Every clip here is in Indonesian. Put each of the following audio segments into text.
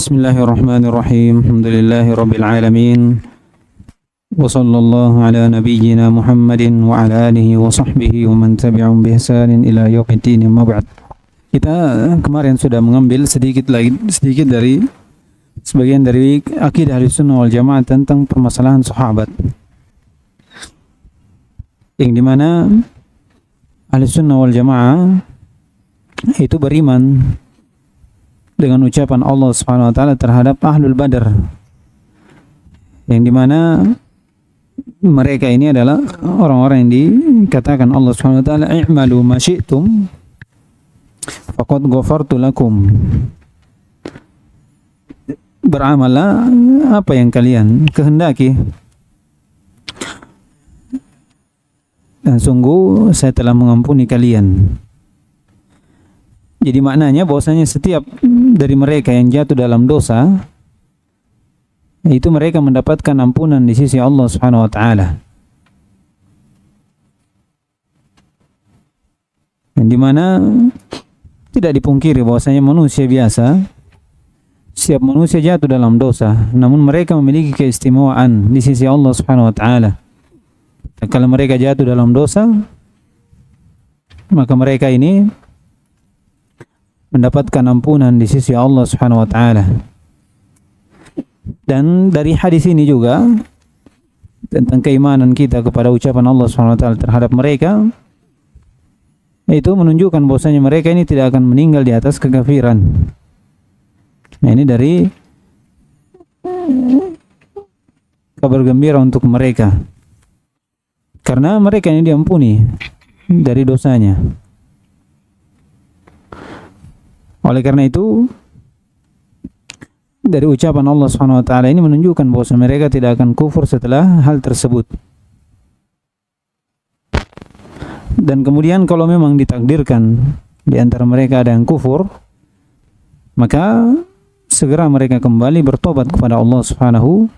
Bismillahirrahmanirrahim. Alhamdulillahirabbil alamin. Wa sallallahu ala nabiyyina Muhammadin wa ala alihi wa sahbihi wa man tabi'ahum bi ihsanin ila yaumiddin. Amma ba'd. Kita kemarin sudah mengambil sedikit dari sebagian dari akidah Ahlussunnah wal Jamaah tentang permasalahan sahabat. Yang dimana Ahlussunnah wal Jamaah itu beriman dengan ucapan Allah Subhanahu wa taala terhadap Ahlul Badar, yang dimana mereka ini adalah orang-orang yang dikatakan Allah Subhanahu wa taala i'malu ma syi'tum faqad ghafartu lakum. Beramallah apa yang kalian kehendaki, dan sungguh saya telah mengampuni kalian. Jadi maknanya bahwasanya setiap dari mereka yang jatuh dalam dosa itu mereka mendapatkan ampunan di sisi Allah Subhanahu wa taala. Yang dimana tidak dipungkiri bahwasanya manusia biasa, setiap manusia jatuh dalam dosa, namun mereka memiliki keistimewaan di sisi Allah Subhanahu wa taala. Kalau mereka jatuh dalam dosa, maka mereka ini mendapatkan ampunan di sisi Allah Subhanahu wa taala. Dan dari hadis ini juga tentang keimanan kita kepada ucapan Allah Subhanahu wa taala terhadap mereka, itu menunjukkan bahwasanya mereka ini tidak akan meninggal di atas kekafiran. Nah, ini dari kabar gembira untuk mereka, karena mereka ini diampuni dari dosanya. Oleh karena itu, dari ucapan Allah Subhanahu wa taala ini menunjukkan bahwa mereka tidak akan kufur setelah hal tersebut. Dan kemudian kalau memang ditakdirkan di antara mereka ada yang kufur, maka segera mereka kembali bertobat kepada Allah Subhanahu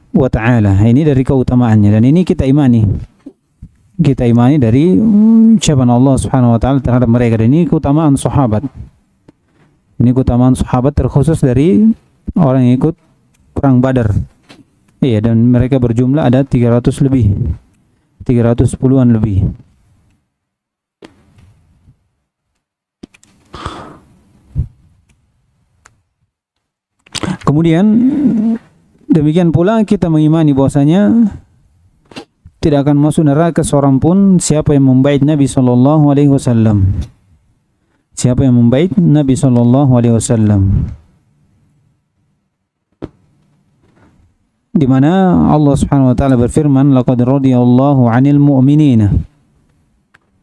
wa taala. Ini dari keutamaannya, dan ini kita imani. Kita imani dari ucapan Allah Subhanahu wa taala terhadap mereka, dan ini keutamaan sahabat. Ini keutamaan sahabat terkhusus dari orang yang ikut perang Badar. Iya, dan mereka berjumlah ada 300 lebih. 310-an lebih. Kemudian demikian pula kita mengimani bahwasanya tidak akan masuk neraka seorang pun siapa yang membait Nabi sallallahu alaihi wasallam. Siapa yang membait Nabi sallallahu alaihi wasallam, di mana Allah Subhanahu wa taala berfirman, laqad radiyallahu 'anil mu'minina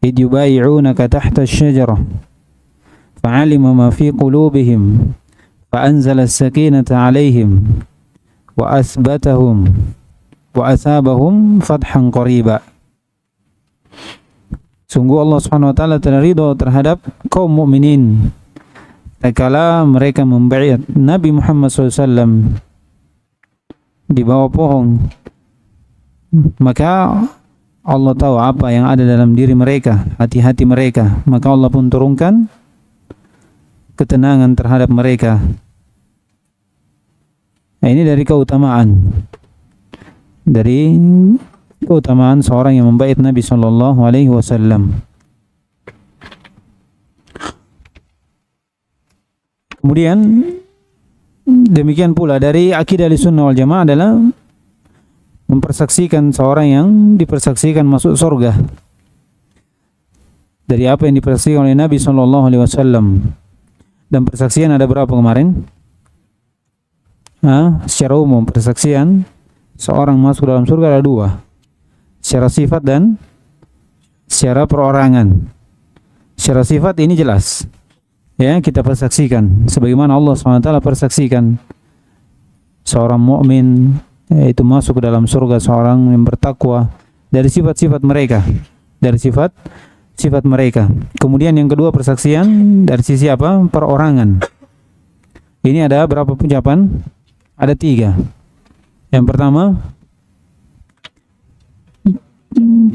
id yubay'unaka tahta asy-syajarah fa'alima ma fi qulubihim fa'anzala as-sakinata 'alaihim wa athbatahum wa asabahum fathan qariba. Sungguh Allah Subhanahu wa taala telah ridha terhadap kaum mukminin tatkala mereka membaiat Nabi Muhammad SAW di bawah pohon. Maka Allah tahu apa yang ada dalam diri mereka, hati-hati mereka. Maka Allah pun turunkan ketenangan terhadap mereka. Nah, ini dari keutamaan seorang yang membait Nabi sallallahu alaihi wasallam. Kemudian demikian pula dari akidah Ahlussunnah wal Jamaah adalah mempersaksikan seorang yang dipersaksikan masuk surga dari apa yang dipersaksikan oleh Nabi sallallahu alaihi wasallam. Dan persaksian ada berapa kemarin? Secara umum persaksian seorang masuk dalam surga ada dua, secara sifat dan secara perorangan. Secara sifat ini jelas, ya, kita persaksikan sebagaimana Allah SWT persaksikan seorang mukmin itu masuk ke dalam surga, seorang yang bertakwa, dari sifat-sifat mereka, dari sifat mereka. Kemudian yang kedua persaksian dari sisi apa? Perorangan. Ini ada berapa ucapan? Ada 3. Yang pertama,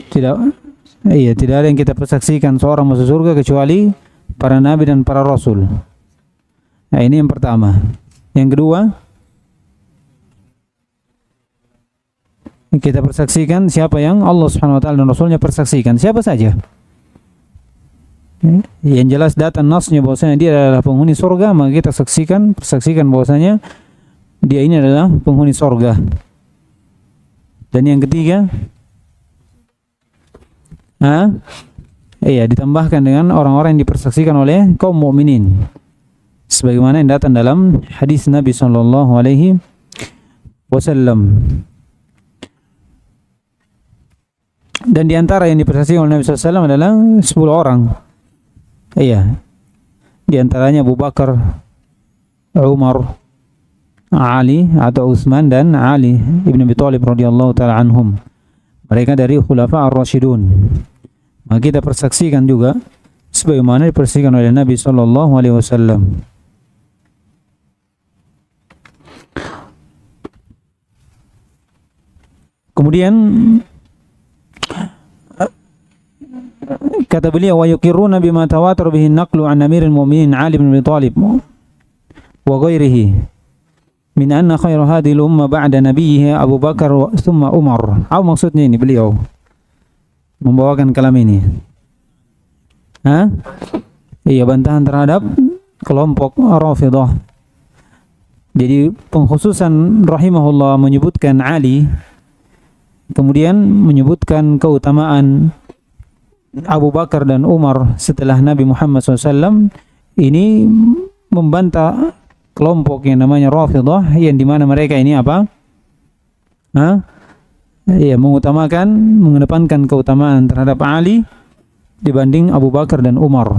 tidak ada yang kita persaksikan seorang masuk surga kecuali para nabi dan para rasul. Nah, ini yang pertama. Yang kedua, kita persaksikan siapa yang Allah Subhanahu wa taala dan Rasulnya persaksikan, siapa saja. Yang jelas datang nasnya bahwasanya dia adalah penghuni surga, maka kita persaksikan bahwasanya dia ini adalah penghuni surga. Dan yang ketiga, ditambahkan dengan orang-orang yang dipersaksikan oleh kaum mukminin, sebagaimana yang datang dalam hadis Nabi sallallahu alaihi wasallam. Dan di antara yang dipersaksikan oleh Nabi sallallahu alaihi wasallam adalah 10 orang. Di antaranya Abu Bakar, Umar, Ali atau Utsman dan Ali ibn Abi Thalib radhiyallahu taala anhum. Mereka dari Khulafa ar-Rasyidun. Maka kita persaksikan juga sebagaimana dipersaksikan oleh Nabi sallallahu alaihi wasallam. Kemudian kata beliau, wa yuqirruna bima tawatur bihi naqlu an amiril mu'minin Ali bin Abi Thalib wa ghairihi min anna khairu hadhihi al-umma ba'da nabiyhi Abu Bakar thumma Umar. Apa maksudnya ini beliau membawakan kalam ini? Bantahan terhadap kelompok Rafidhah. Jadi pengkhususan rahimahullah menyebutkan Ali, kemudian menyebutkan keutamaan Abu Bakar dan Umar setelah Nabi Muhammad SAW, ini membantah kelompok yang namanya Rafidhah, yang dimana mereka ini mengedepankan keutamaan terhadap Ali dibanding Abu Bakar dan Umar.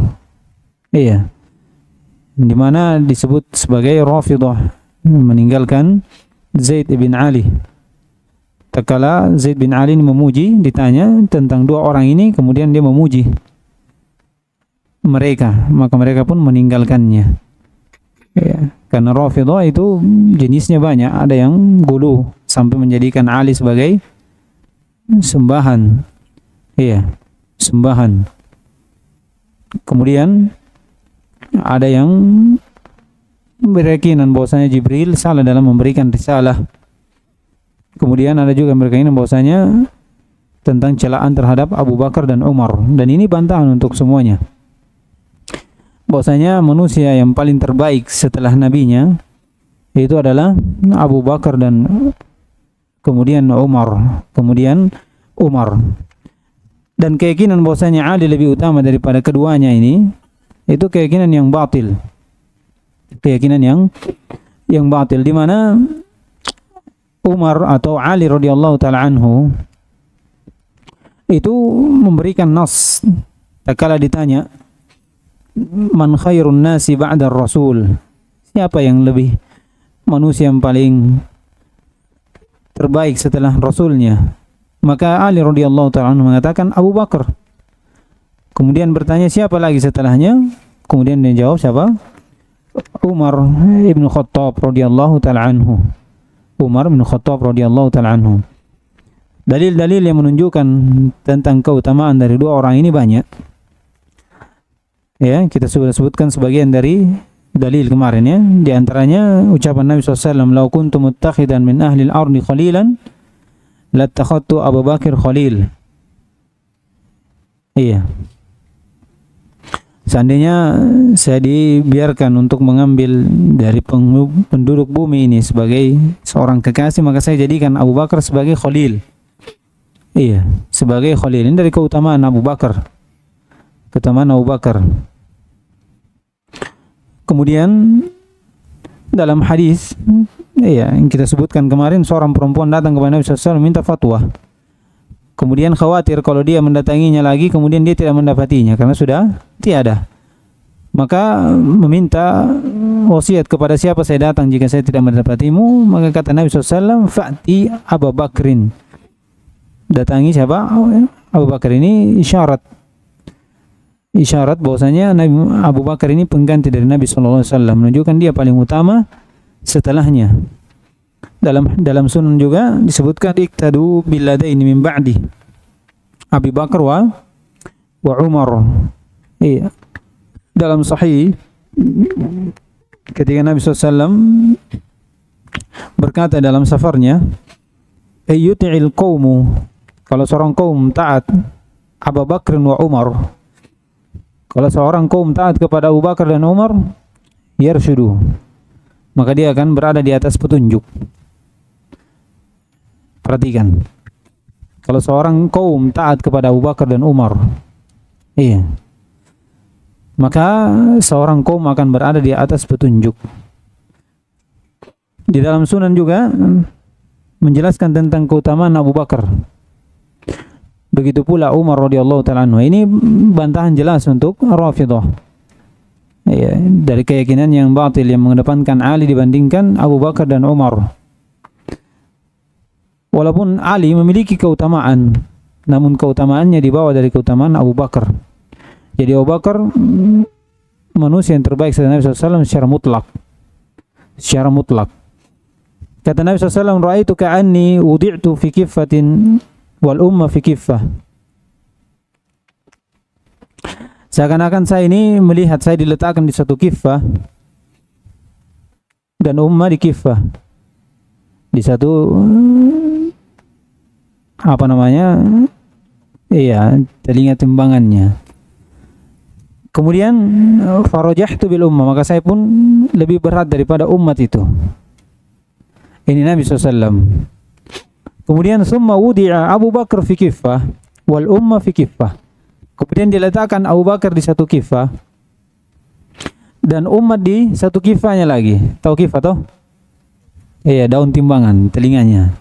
Dimana disebut sebagai Rafidhah, meninggalkan Zaid bin Ali. Tatkala Zaid bin Ali memuji, ditanya tentang dua orang ini, kemudian dia memuji mereka, maka mereka pun meninggalkannya. Karena Rafidhah itu jenisnya banyak, ada yang gulu sampai menjadikan Ali sebagai sembahan. Sembahan. Kemudian ada yang berkeyakinan bahwasanya Jibril salah dalam memberikan risalah. Kemudian ada juga yang berkeyakinan bahwasanya tentang celaan terhadap Abu Bakar dan Umar, dan ini bantahan untuk semuanya. Bahwasanya manusia yang paling terbaik setelah nabinya itu adalah Abu Bakar dan kemudian Umar. Dan keyakinan bahwasanya Ali lebih utama daripada keduanya ini, itu keyakinan yang batil. Keyakinan yang batil, di mana Umar atau Ali radhiyallahu taala anhu itu memberikan nas tatkala ditanya man khairun nasi ba'da rasul, siapa yang lebih manusia yang paling terbaik setelah rasulnya, maka Ali radhiyallahu taala anhu mengatakan Abu Bakar. Kemudian bertanya siapa lagi setelahnya, kemudian dia jawab siapa? Umar ibn Khattab radhiyallahu taala anhu. Umar bin Khattab radhiyallahu taala anhu. Dalil-dalil yang menunjukkan tentang keutamaan dari dua orang ini banyak. Kita sudah sebutkan sebagian dari dalil kemarin ya. Di antaranya ucapan Nabi SAW, "Lau kuntu muttakhidan min ahli al-ardi khalilan, lattakhadtu Abu Bakar khalil." Seandainya saya dibiarkan untuk mengambil dari penduduk bumi ini sebagai seorang kekasih, maka saya jadikan Abu Bakar sebagai khalil. Sebagai khalil. Ini dari keutamaan Abu Bakar. Keutamaan Abu Bakar. Kemudian dalam hadis yang kita sebutkan kemarin, seorang perempuan datang kepada Nabi SAW minta fatwa. Kemudian khawatir kalau dia mendatanginya lagi, kemudian dia tidak mendapatinya karena sudah tiada. Maka meminta wasiat kepada siapa saya datang jika saya tidak mendapatimu. Maka kata Nabi SAW, fa'ti Abu Bakrin. Datangi siapa? Abu Bakar. Ini isyarat bahwasanya Abu Bakar ini pengganti dari Nabi SAW, menunjukkan dia paling utama setelahnya. Dalam sunan juga disebutkan iktadu billadaini min ba'di Abi Bakar wa Umar. Dalam sahih ketika Nabi SAW berkata dalam safarnya, ayyuti'il qawmu, kalau seorang kaum taat Abu Bakr wa Umar, kalau seorang kaum taat kepada Abu Bakar dan Umar, yarshudu, maka dia akan berada di atas petunjuk. Perhatikan, kalau seorang kaum taat kepada Abu Bakar dan Umar, iya, maka seorang kaum akan berada di atas petunjuk. Di dalam Sunan juga menjelaskan tentang keutamaan Abu Bakar. Begitu pula Umar radhiyallahu ta'ala anhu. Ini bantahan jelas untuk Rafidhah. Ya, dari keyakinan yang batil yang mengedepankan Ali dibandingkan Abu Bakar dan Umar. Walaupun Ali memiliki keutamaan, namun keutamaannya dibawa dari keutamaan Abu Bakar. Jadi Abu Bakar manusia yang terbaik setelah Nabi SAW secara mutlak. Secara mutlak. Kata Nabi SAW, ra'aitu ka'anni wudi'tu fi kiffatin wal umma fi kiffah. Seakan-akan saya ini melihat saya diletakkan di satu kiffah dan umma di kiffah. Di satu apa namanya? Iya, telinga timbangannya. Kemudian farajahtu bil umma, maka saya pun lebih berat daripada umat itu. Ini Nabi SAW. Kemudian summa wudi'a Abu Bakar fi kiffah wal umma fi kiffah. Kemudian diletakkan Abu Bakar di satu kiffah dan umat di satu kiffahnya lagi. Tahu kiffah toh? Iya, daun timbangan telinganya.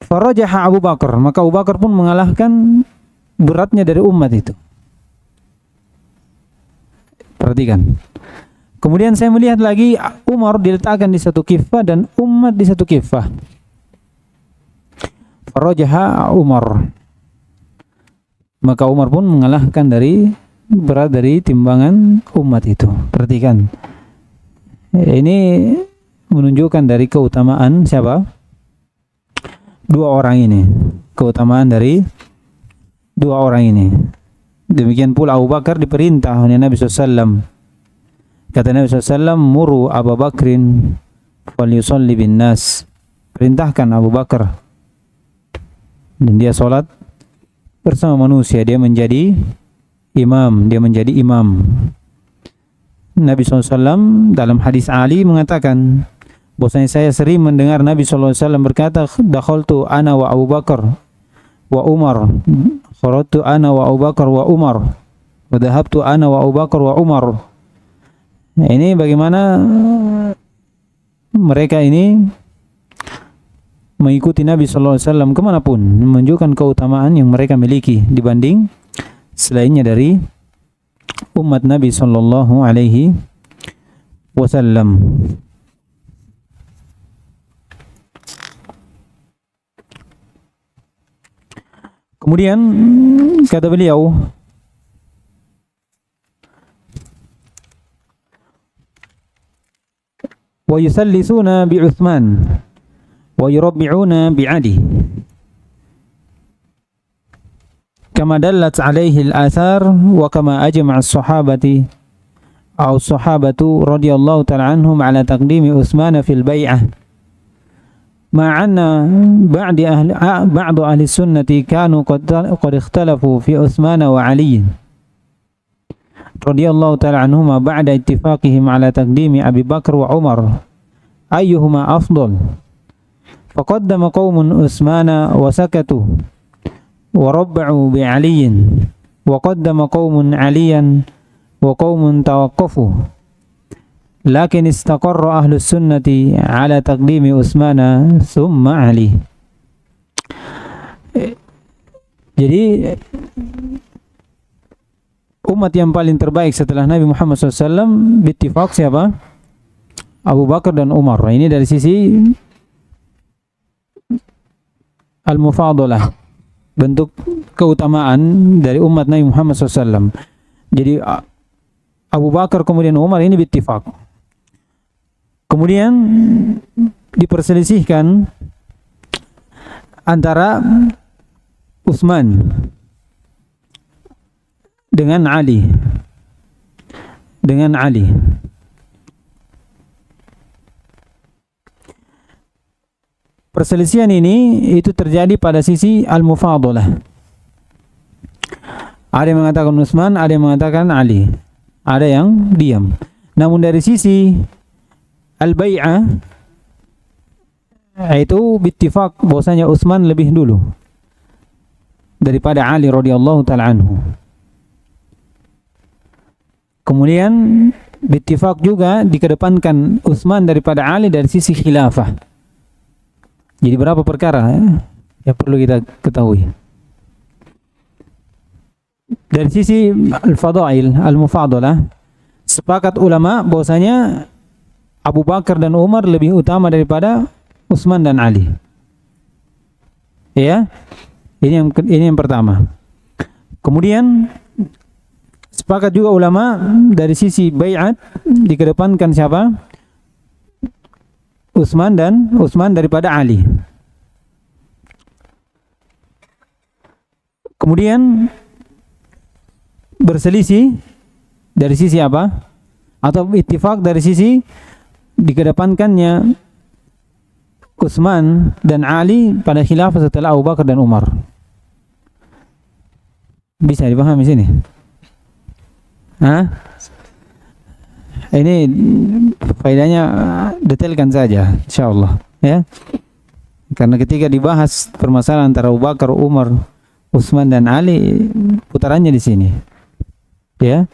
Farajaha Abu Bakar, maka Abu Bakar pun mengalahkan beratnya dari umat itu. Perhatikan. Kemudian saya melihat lagi Umar diletakkan di satu kiffah dan umat di satu kiffah. Farajaha Umar, maka Umar pun mengalahkan berat dari timbangan umat itu. Perhatikan. Ini menunjukkan dari keutamaan siapa? Dua orang ini. Keutamaan dari dua orang ini. Demikian pula Abu Bakar diperintah oleh Nabi SAW. Kata Nabi SAW, muru Abu Bakrin falyusalli bin nas. Perintahkan Abu Bakar dan dia sholat bersama manusia. Dia menjadi imam. Nabi SAW dalam hadis Ali mengatakan bahwasanya saya sering mendengar Nabi SAW berkata, dakhaltu ana wa Abu Bakar wa Umar, kharajtu ana wa Abu Bakar wa Umar, wa dhahabtu ana wa Abu Bakar wa Umar. Nah, ini bagaimana mereka ini mengikuti Nabi SAW kemanapun, menunjukkan keutamaan yang mereka miliki dibanding selainnya dari umat Nabi SAW. Kemudian kata beliau, wa yusallisuna bi Uthman wa yurabbi'una bi Ali kama dallat alaihi al-athar wa kama ajma'a as-sahabati aw as-sahabatu radhiyallahu ta'ala anhum ala taqdimi Uthman fil bai'ah ma'anna ba'd ahli sunnati kanu qad ikhtalafu fi Uthman wa Ali radhiyallahu ta'ala anhuma ba'da ittifaqihim ala taqdimi Abi Bakar wa Umar ayyuhuma afdal faqaddama qaumun Utsmana wa sakatu wa rabba'u bi Aliyin wa qaddama qaumun Aliyan wa qaumun tawaqqafu lakin istaqarra ahlus sunnati ala taqdimi Utsmana thumma Ali. Jadi umat yang paling terbaik setelah Nabi Muhammad SAW bittifaq siapa? Abu Bakar dan Umar. Ini dari sisi al-mufadalah, bentuk keutamaan dari umat Nabi Muhammad SAW. Jadi Abu Bakar kemudian Umar ini bittifaq. Kemudian diperselisihkan antara Utsman dengan Ali. dengan Ali. Perselisihan ini itu terjadi pada sisi al-mufadalah. Ada yang mengatakan Utsman, ada yang mengatakan Ali, ada yang diam. Namun dari sisi al-bai'ah itu bittifaq bahwasanya Utsman lebih dulu daripada Ali radhiyallahu taala anhu. Kemudian bittifaq juga dikedepankan Utsman daripada Ali dari sisi khilafah. Jadi berapa perkara yang perlu kita ketahui. Dari sisi al-fadail, al-mufadalah, sepakat ulama bahwasanya Abu Bakar dan Umar lebih utama daripada Utsman dan Ali. Ya. Ini yang pertama. Kemudian sepakat juga ulama dari sisi bai'at dikedepankan siapa? Utsman daripada Ali. Kemudian berselisih dari sisi apa? Atau ittifaq dari sisi dikedepankannya Utsman dan Ali pada khilafah setelah Abu Bakar dan Umar. Bisa dipahami sini? Hah? Ini faedahnya detailkan saja insyaallah ya. Karena ketika dibahas permasalahan antara Abu Bakar, Umar, Utsman dan Ali, putarannya di sini. Ya.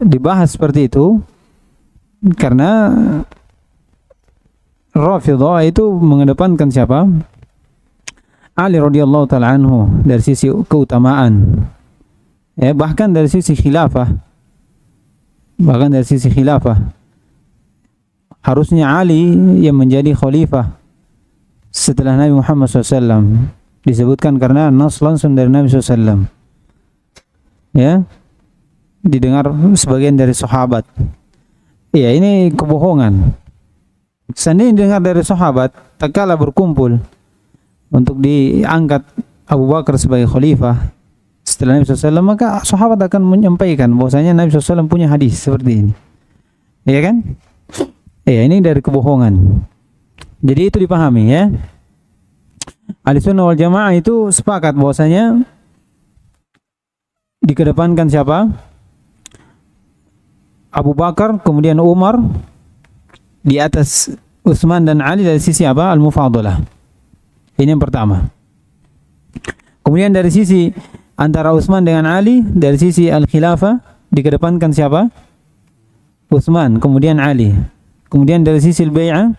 Dibahas seperti itu karena Rafidhah itu mengedepankan siapa? Ali radhiyallahu taala anhu dari sisi keutamaan. Ya, bahkan dari sisi khilafah. Bahkan dari sisi khilafah harusnya Ali yang menjadi khalifah setelah Nabi Muhammad SAW. Disebutkan karena nas langsung dari Nabi SAW. Ya, didengar sebagian dari sahabat. Ya, ini kebohongan. Seandainya didengar dari sahabat, tak kala berkumpul untuk diangkat Abu Bakar sebagai khalifah setelah Nabi SAW, maka sahabat akan menyampaikan bahwasanya Nabi SAW punya hadis seperti ini. Iya kan? Ya, ini dari kebohongan. Jadi itu dipahami ya. Ahlussunnah wal Jamaah itu sepakat bahwasanya dikedepankan siapa? Abu Bakar, kemudian Umar di atas Utsman dan Ali dari sisi apa? Al-mufadalah. Ini yang pertama. Kemudian dari sisi antara Utsman dengan Ali dari sisi al-khilafah dikedepankan siapa? Utsman, kemudian Ali. Kemudian dari sisi al-bai'ah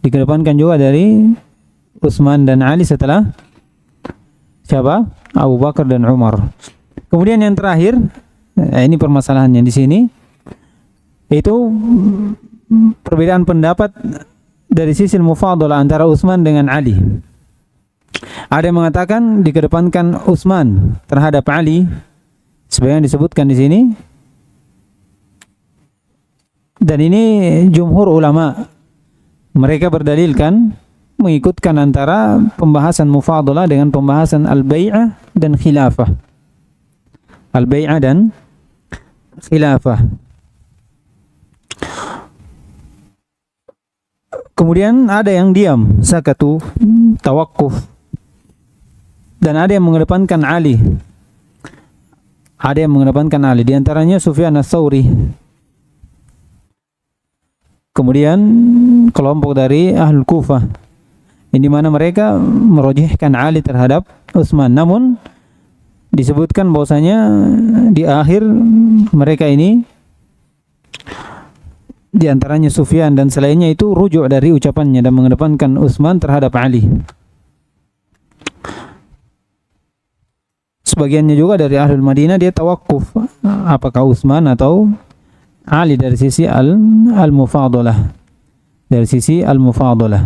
dikedepankan juga dari Utsman dan Ali setelah siapa? Abu Bakar dan Umar. Kemudian yang terakhir, ini permasalahannya di sini, itu perbedaan pendapat dari sisi al-mufadalah antara Utsman dengan Ali. Ada yang mengatakan dikedepankan Utsman terhadap Ali, sebagian disebutkan di sini. Dan ini jumhur ulama, mereka berdalilkan mengikutkan antara pembahasan mufadalah dengan pembahasan al-bai'ah dan khilafah. Al-bai'ah dan khilafah. Kemudian ada yang diam, sakatu, tawakuf. Dan ada yang mengedepankan Ali. Ada yang mengedepankan Ali. Di antaranya Sufyan ats-Tsauri. Kemudian kelompok dari Ahlul Kufah. Di mana mereka merojihkan Ali terhadap Utsman. Namun disebutkan bahwasanya di akhir mereka ini, di antaranya Sufyan dan selainnya itu rujuk dari ucapannya dan mengedepankan Utsman terhadap Ali. Sebagiannya juga dari Ahlul Madinah dia tawakuf apakah Utsman atau Ali dari sisi al-mufadalah. Dari sisi al-mufadalah.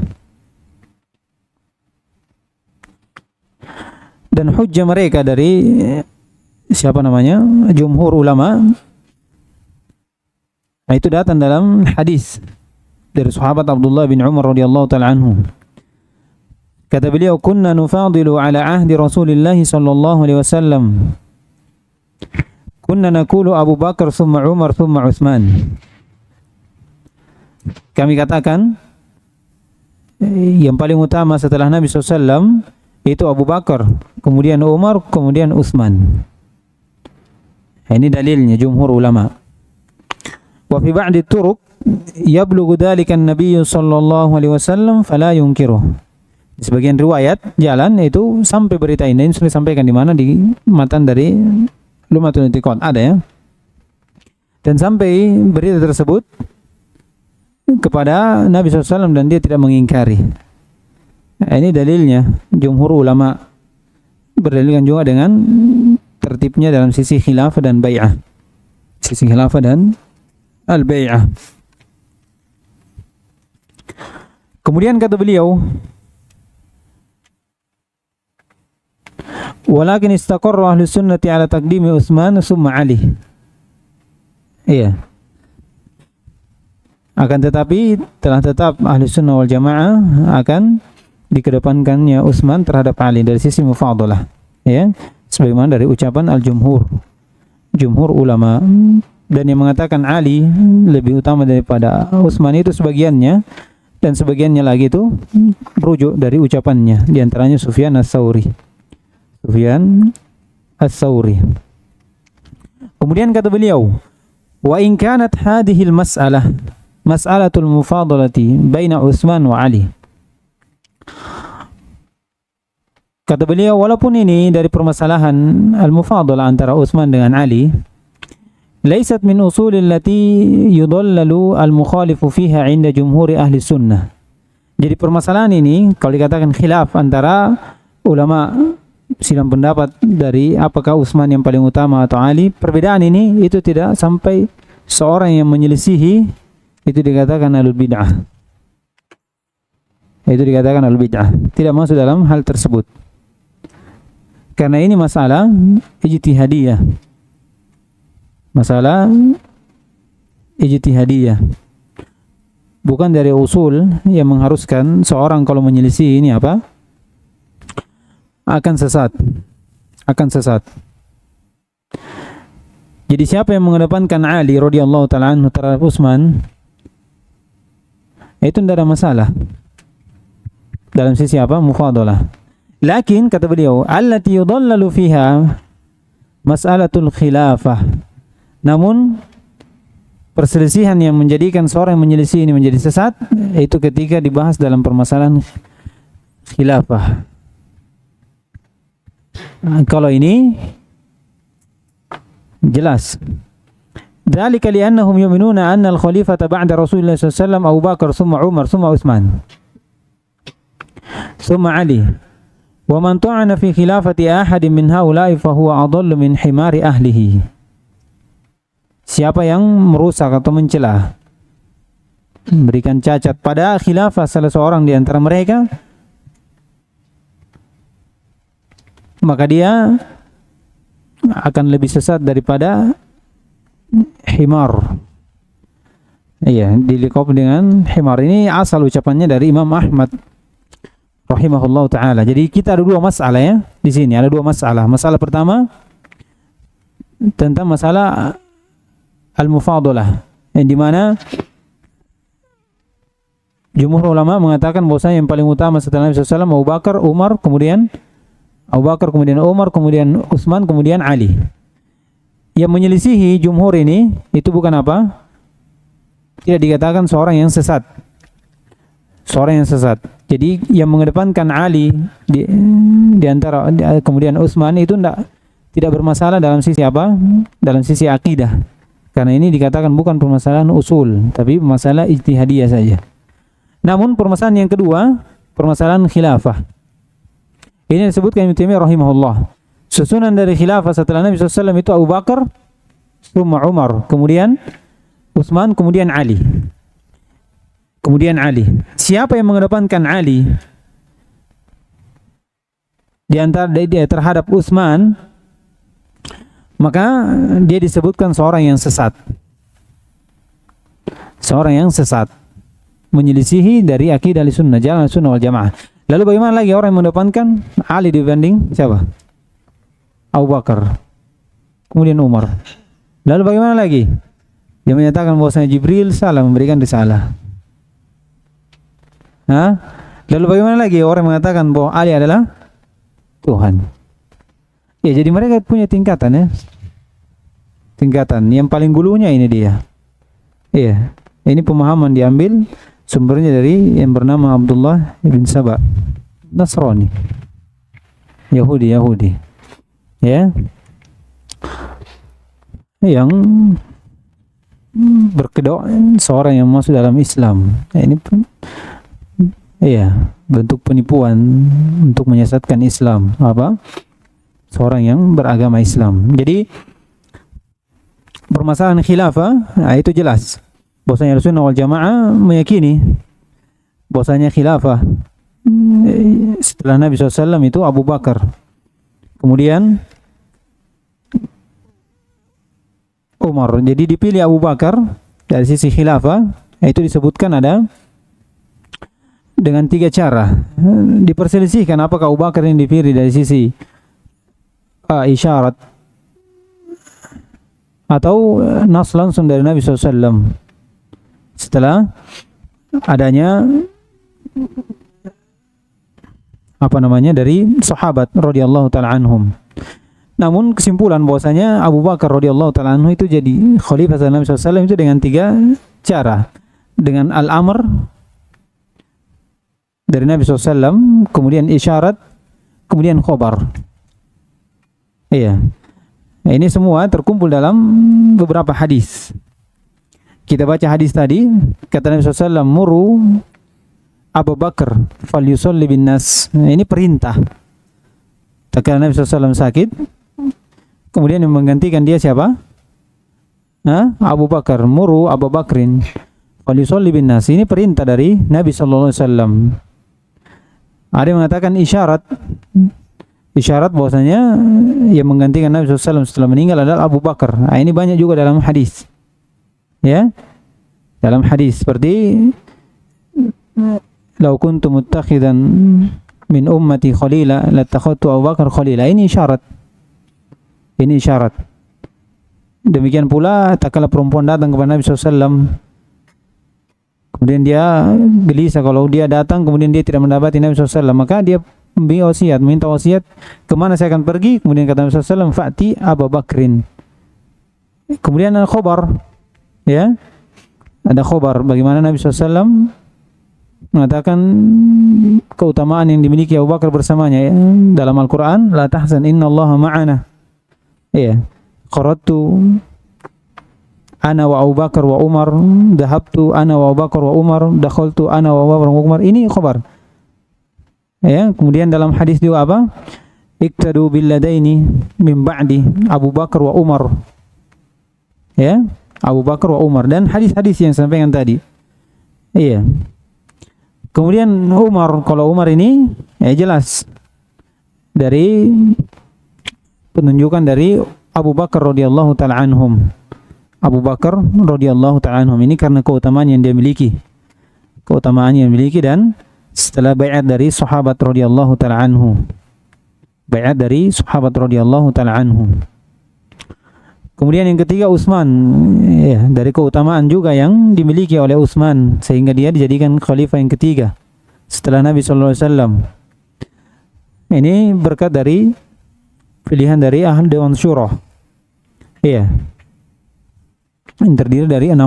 Dan hujjah mereka dari siapa namanya? Jumhur ulama. Nah, itu datang dalam hadis dari sahabat Abdullah bin Umar radhiyallahu taala anhu. Kata beliau, kunna nufadilu ala ahdi Rasulillah sallallahu alaihi wasallam. kunna naqulu Abu Bakar summa Umar summa Utsman. Kami katakan yang paling utama setelah Nabi SAW itu Abu Bakar, kemudian Umar, kemudian Utsman. Ini dalilnya jumhur ulama. Wa fi ba'di turuq yablughu dzalika an-nabiy sallallahu alaihi wasallam fala yunkiruh. Di sebagian riwayat jalan itu sampai berita ini sudah disampaikan di mana, di matan dari Lumatul I'tiqad ada ya. Dan sampai berita tersebut kepada Nabi SAW dan dia tidak mengingkari. Nah, ini dalilnya jumhur ulama berdalilkan juga dengan tertibnya dalam sisi khilafah dan bai'ah. Sisi khilafah dan al-bai'ah. Kemudian kata beliau, walakin istaqarra ahli sunnati ala taqdimi Utsman summa Ali. Iya. Akan tetapi telah tetap ahli sunnah wal jamaah akan dikedepankannya Utsman terhadap Ali dari sisi mufadalah. Ya, sebagaimana dari ucapan al-jumhur. Jumhur ulama, dan yang mengatakan Ali lebih utama daripada Utsman itu sebagiannya, dan sebagiannya lagi itu merujuk dari ucapannya, di antaranya Sufyan Ats-Tsauri. Sufyan Ats-Tsauri. Kemudian kata beliau, wa in kanat hadhihi al-mas'alah mas'alatul mufadalati baina Utsman wa Ali. Kata beliau, walaupun ini dari permasalahan al-mufadalah antara Utsman dengan Ali, laysat min usulil lati yudallalu al-mukhalifu fiha 'inda jumhuri ahli sunnah. Jadi permasalahan ini kalau dikatakan khilaf antara ulama silang pendapat dari apakah Utsman yang paling utama atau Ali, perbedaan ini itu tidak sampai seorang yang menyelisihi, itu dikatakan alul bid'ah. Itu dikatakan alul bid'ah. Tidak masuk dalam hal tersebut. Karena ini masalah ijtihadiyah. Masalah ijtihadiyah. Bukan dari usul yang mengharuskan seorang kalau menyelisih ini apa? Akan sesat. Akan sesat. Jadi siapa yang mengedepankan Ali radhiyallahu ta'ala anhu terhadap Utsman, itu tidak ada masalah dalam sisi apa? Mufadalah. Lakin kata beliau, allati yudallalu fiha mas'alatul khilafah. Namun perselisihan yang menjadikan seorang yang menyelisih ini menjadi sesat, itu ketika dibahas dalam permasalahan khilafah. Nah, kalau ini jelas. Dzalika li'annahum yu'minuna anna al-khalifata ba'da Rasulullah sallallahu alaihi wasallam Abu Bakar, summa Umar, summa Utsman, summa Ali. Wa man ta'ana fi khilafati ahadin min haula'i fa huwa adallu min himari ahlihi. Siapa yang merusak atau mencela, memberikan cacat pada khilafah salah seorang di antara mereka, maka dia akan lebih sesat daripada himar. Iya, dilekop dengan himar. Ini asal ucapannya dari Imam Ahmad rahimahullah taala. Jadi kita ada dua masalah ya di sini. Ada dua masalah. Masalah pertama tentang masalah al-mufadalah, yang dimana jumhur ulama mengatakan bahwasanya yang paling utama setelah Nabi SAW Abu Bakar, Umar, kemudian Abu Bakar, kemudian Umar, kemudian Utsman, kemudian Ali. Yang menyelisihi jumhur ini itu bukan apa? Tidak dikatakan seorang yang sesat. Seorang yang sesat. Jadi yang mengedepankan Ali di antara kemudian Utsman itu tidak bermasalah dalam sisi apa? Dalam sisi akidah. Karena ini dikatakan bukan permasalahan usul, tapi masalah ijtihadiyah saja. Namun permasalahan yang kedua, permasalahan khilafah. Ini disebutkan Ibnu Taimiyah rahimahullah. Susunan dari khilafah setelah Nabi SAW itu Abu Bakar, summa Umar, kemudian Utsman, kemudian Ali. Kemudian Ali. Siapa yang mengedepankan Ali di antara dia terhadap Utsman, maka dia disebutkan seorang yang sesat. Seorang yang sesat, menyelisihi dari akidah Ahlussunnah, jalan Ahlussunnah wal Jamaah. Lalu bagaimana lagi orang yang mengedepankan Ali dibanding siapa? Abu Bakar. kemudian Umar. Lalu bagaimana lagi? Dia menyatakan bahwasanya Jibril salah memberikan risalah. Lalu bagaimana lagi orang mengatakan bahwa Ali adalah Tuhan? Ya, jadi mereka punya tingkatan ya. Tingkatan. Yang paling gulunya ini dia. Iya. Ini pemahaman diambil sumbernya dari yang bernama Abdullah bin Saba, Nasrani. Yahudi. Ya. Yang berkedok seorang yang masuk dalam Islam. Ini pun bentuk penipuan untuk menyesatkan Islam. Seorang yang beragama Islam. Jadi permasalahan khilafah, itu jelas. Bahwasanya Rasulullah wal Jamaah meyakini bahwasanya khilafah setelah Nabi SAW itu Abu Bakar. Kemudian Umar. Jadi dipilih Abu Bakar dari sisi khilafah, itu disebutkan ada dengan 3 cara. Diperselisihkan apakah Abu Bakar ini dipilih dari sisi isyarat atau nas langsung dari Nabi SAW setelah adanya dari sahabat radhiyallahu taala anhum. Namun kesimpulan bahwasanya Abu Bakar radhiyallahu taala anhu itu jadi khalifah Nabi SAW itu dengan 3 cara. Dengan al-amr dari Nabi SAW, kemudian isyarat, kemudian khobar. Iya. Nah, ini semua terkumpul dalam beberapa hadis. Kita baca hadis tadi, kata Nabi SAW, muru Abu Bakar falyusalli bin nas. Nah, ini perintah. Tatkala Nabi SAW sakit, kemudian yang menggantikan dia siapa? Abu Bakar. Muru Abu Bakrin falyusalli bin nas. Ini perintah dari Nabi SAW. Ada yang mengatakan isyarat bahwasanya yang menggantikan Nabi SAW setelah meninggal adalah Abu Bakar. Nah, ini banyak juga dalam hadis. Ya, dalam hadis seperti lau kuntu muttakhidan min ummati khalila latakhadtu Abu Bakar khalila. Ini isyarat. Demikian pula tatkala perempuan datang kepada Nabi SAW, kemudian dia gelisah kalau dia datang kemudian dia tidak mendapati Nabi SAW, maka dia minta wasiat, kemana saya akan pergi? Kemudian kata Nabi SAW, fa'ti Abu Bakrin. Kemudian ada khobar, ya, ada khobar bagaimana Nabi SAW mengatakan keutamaan yang dimiliki Abu Bakar bersamanya, ya. Dalam Al-Quran, la tahzan innallaha ma'ana. Ya, qaratu ana wa Abu Bakar wa Umar, dhahabtu ana wa Abu Bakar wa Umar, dakhaltu ana wa Abu Bakar wa Umar. Ini khobar. Ya, kemudian dalam hadis juga apa? Iqtadu billadaini min ba'di Abu Bakar wa Umar. Ya, Abu Bakar wa Umar, dan hadis-hadis yang sampaikan tadi. Iya. Kemudian Umar, kalau Umar ini jelas dari penunjukan dari Abu Bakar radhiyallahu taala anhum. Abu Bakar radhiyallahu taala anhum ini karena keutamaan yang dia miliki. Dan setelah bai'at dari sahabat radhiyallahu taala anhu. Kemudian yang ketiga Utsman, ya, dari keutamaan juga yang dimiliki oleh Utsman sehingga dia dijadikan khalifah yang ketiga setelah Nabi sallallahu alaihi wasallam. Ini berkat dari pilihan dari ahli Dewan Syura. Iya. Yang terdiri dari 6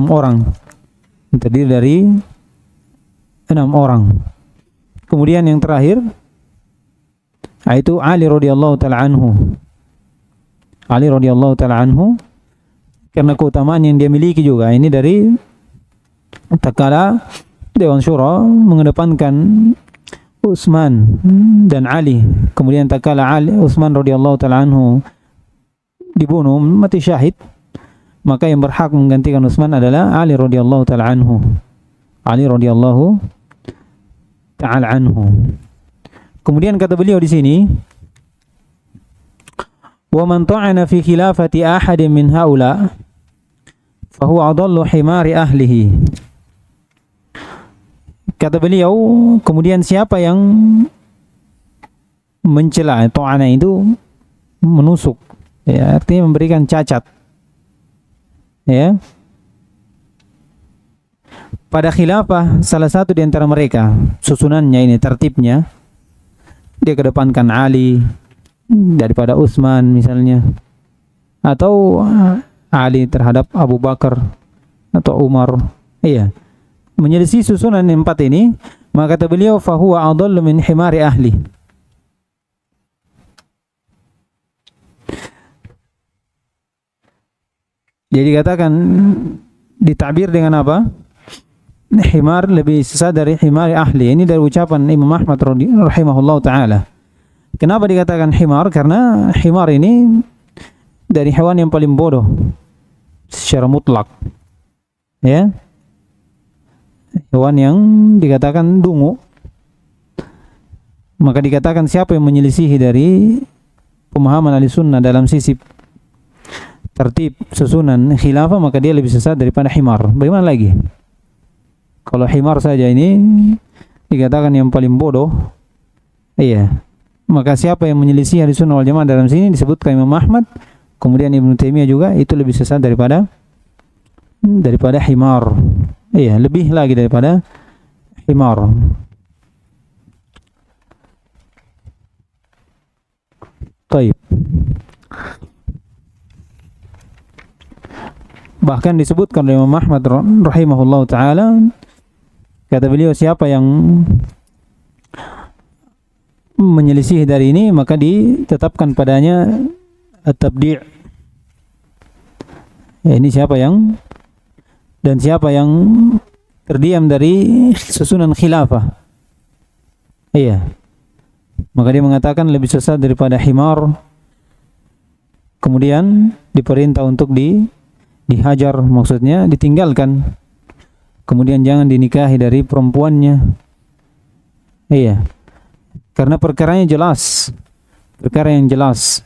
orang. Kemudian yang terakhir yaitu Ali radhiyallahu taala anhu. Karena keutamaan yang dia miliki juga. Ini dari tatkala Dewan Syura mengedepankan Utsman dan Ali. Kemudian tatkala Utsman radhiyallahu taala anhu dibunuh mati syahid, maka yang berhak menggantikan Utsman adalah Ali radhiyallahu taala anhu. Kemudian kata beliau di sini, wa man ta'ana fi khilafati ahadin min haula fa huwa adallu himari ahlihi. Kata beliau, kemudian siapa yang mencela, ta'ana itu menusuk, Ya, artinya memberikan cacat. Ya. Pada khilafah salah satu di antara mereka, susunannya ini tertibnya, dia kedepankan Ali daripada Utsman misalnya, atau Ali terhadap Abu Bakar atau Umar. Iya. Menyelisih susunan yang empat ini, maka kata beliau fahuwa adallu min himari ahli. Jadi katakan ditabir dengan apa? Himar lebih sesat dari himari ahli. Ini dari ucapan Imam Ahmad rahimahullah ta'ala. Kenapa dikatakan himar? Karena himar ini dari hewan yang paling bodoh secara mutlak. Ya. Hewan yang dikatakan dungu. Maka dikatakan siapa yang menyelisihi dari pemahaman ahli sunnah dalam sisi tertib susunan khilafah, maka dia lebih sesat daripada himar. Bagaimana lagi? Kalau himar saja ini dikatakan yang paling bodoh, iya. Maka siapa yang menyelisih ahli sunnah wal jamaah dalam sini disebutkan Imam Ahmad, kemudian Ibnu Taimiyah juga, itu lebih sesat daripada himar. Iya, lebih lagi daripada himar. Taib. Bahkan disebutkan oleh Imam Ahmad rahimahullah ta'ala, kata beliau siapa yang menyelisih dari ini maka ditetapkan padanya at-tabdi'. Ya, ini siapa yang terdiam dari susunan khilafah. Iya. Maka dia mengatakan lebih sesat daripada himar. Kemudian diperintah untuk dihajar, maksudnya ditinggalkan. Kemudian jangan dinikahi dari perempuannya. Iya. Karena perkaranya jelas. Perkara yang jelas.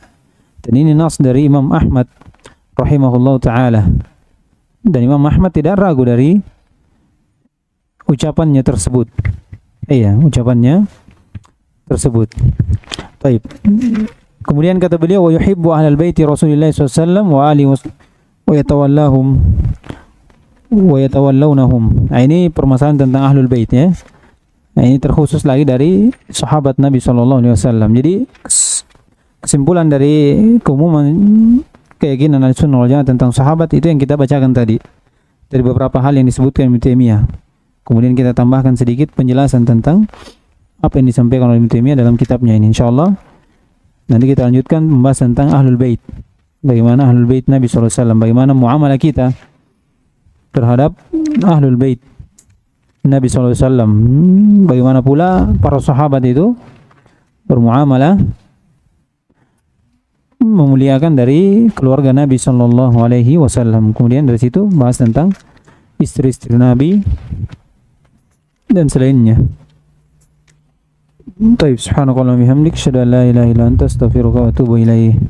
Dan ini nas dari Imam Ahmad rahimahullah ta'ala. Dan Imam Ahmad tidak ragu dari ucapannya tersebut. Iya, ucapannya tersebut. Baik. Kemudian kata beliau wa yuhibbu ahlal baiti Rasulillah sallallahu alaihi wasallam wa alihi wa yatawallahum wa yatawallawnahum. Nah, ini permasalahan tentang ahlul bait ya. Nah, ini terkhusus lagi dari sahabat Nabi sallallahu alaihi wasallam. Jadi kesimpulan dari keumuman keyakinan Ahlussunnah wal Jamaah tentang sahabat itu yang kita bacakan tadi. Dari beberapa hal yang disebutkan Ibnu Taimiyah. Kemudian kita tambahkan sedikit penjelasan tentang apa yang disampaikan oleh Ibnu Taimiyah dalam kitabnya ini. Insyaallah nanti kita lanjutkan membahas tentang ahlul bait. Bagaimana ahlul bait Nabi sallallahu alaihi wasallam, bagaimana muamalah kita terhadap ahlul bait Nabi sallallahu alaihi wasallam. Bagaimana pula para sahabat itu bermuamalah memuliakan dari keluarga Nabi sallallahu alaihi wasallam. Kemudian dari situ bahas tentang istri-istri Nabi dan selainnya. Baik, subhanakallahumma wa bihamdika asyhadu an la ilaha illa anta astaghfiruka wa atubu ilaik.